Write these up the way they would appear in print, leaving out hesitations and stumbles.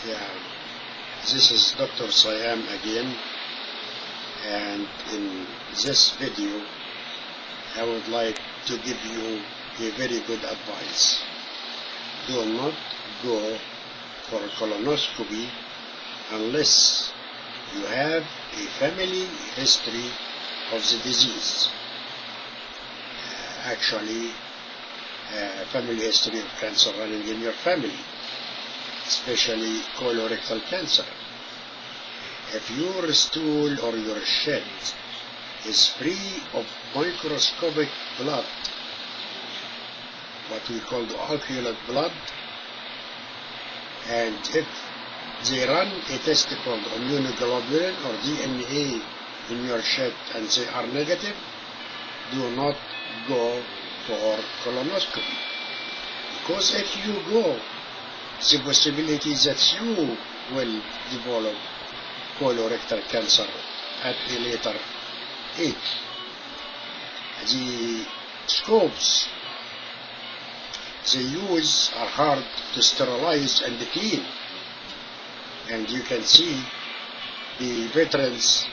Yeah, this is Dr. Siam again, and in this video I would like to give you a very good advice. Do not go for colonoscopy unless you have a family history of the disease. Actually, family history of cancer running in your family, especially colorectal cancer. If your stool or your shed is free of microscopic blood, what we call the ocular blood, and if they run a test called immunoglobulin or DNA in your shed and they are negative, do not go for colonoscopy. Because if you go, the possibility that you will develop colorectal cancer at a later age. The scopes they use are hard to sterilize and clean, and you can see the veterans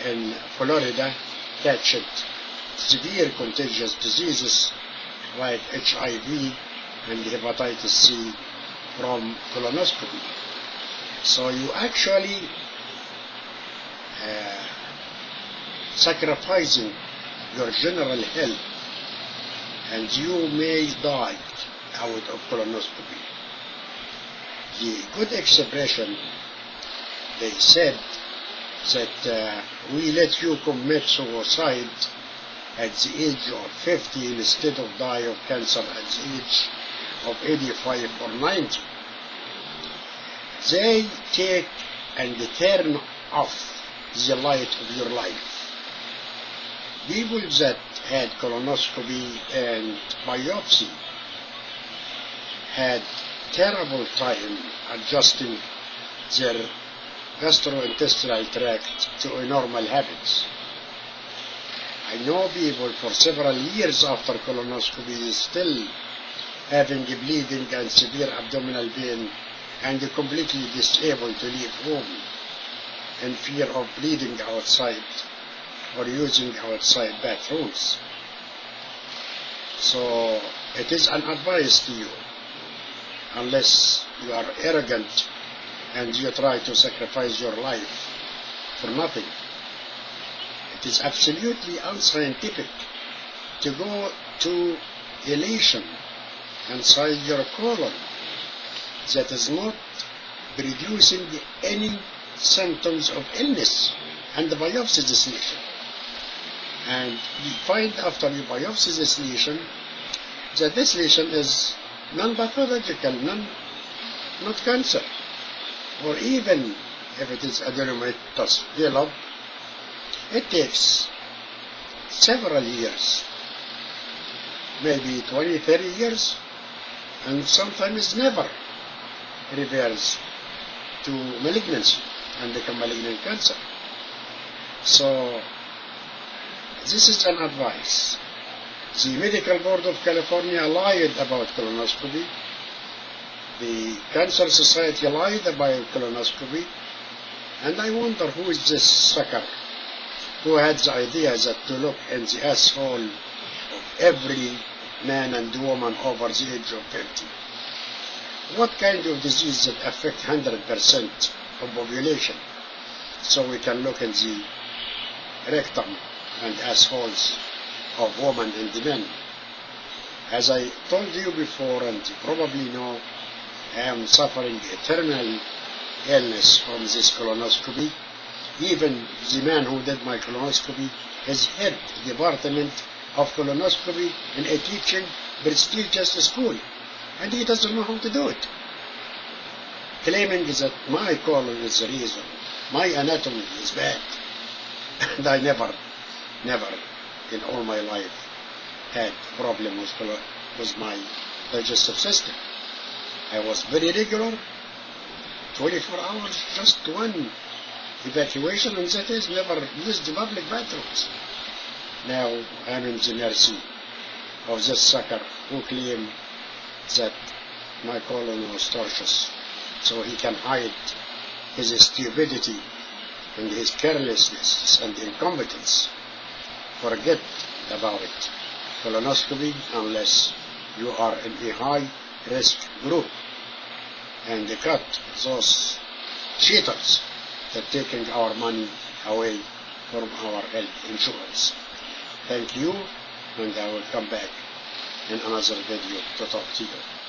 in Florida catch severe contagious diseases like HIV and hepatitis C from colonoscopy. So you actually sacrificing your general health, and you may die out of colonoscopy. The good expression, they said that we let you commit suicide at the age of 50 instead of die of cancer at the age of 85 or 90. They take and turn off the light of your life. People that had colonoscopy and biopsy had terrible time adjusting their gastrointestinal tract to normal habits. I know people for several years after colonoscopy still having bleeding and severe abdominal pain and completely disabled to leave home in fear of bleeding outside or using outside bathrooms. So it is an advice to you, unless you are arrogant and you try to sacrifice your life for nothing. It is absolutely unscientific to go to a lesion inside your colon that is not producing any symptoms of illness, and biopsy this lesion. And you find after you biopsy this lesion that this lesion is non-pathological, not cancer. Or even if it is adenomatous polyp, it takes several years, maybe 20, 30 years, and sometimes never reverts to malignancy and become malignant cancer. So this is an advice. The Medical Board of California lied about colonoscopy. The Cancer Society lied about colonoscopy. And I wonder who is this sucker who had the idea that to look in the asshole of every man and woman over the age of 50. What kind of disease that affect 100% of population? So we can look in the rectum and assholes of women and men. As I told you before, and you probably know, I am suffering a terminal illness from this colonoscopy. Even the man who did my colonoscopy is head department of colonoscopy in a teaching prestigious school, and he doesn't know how to do it, claiming that my colon is the reason, my anatomy is bad. And I never in all my life had problem with my digestive system. I was very regular, 24 hours, just one evacuation, and that is never used the public bathrooms. Now I'm in the mercy of this sucker who claimed that my colon was tortuous. so he can hide his stupidity and his carelessness and incompetence. Forget about it. Colonoscopy unless you are in a high risk group, and cut those cheaters that are taking our money away from our health insurance. Thank you, and I will come back in another video to talk to you.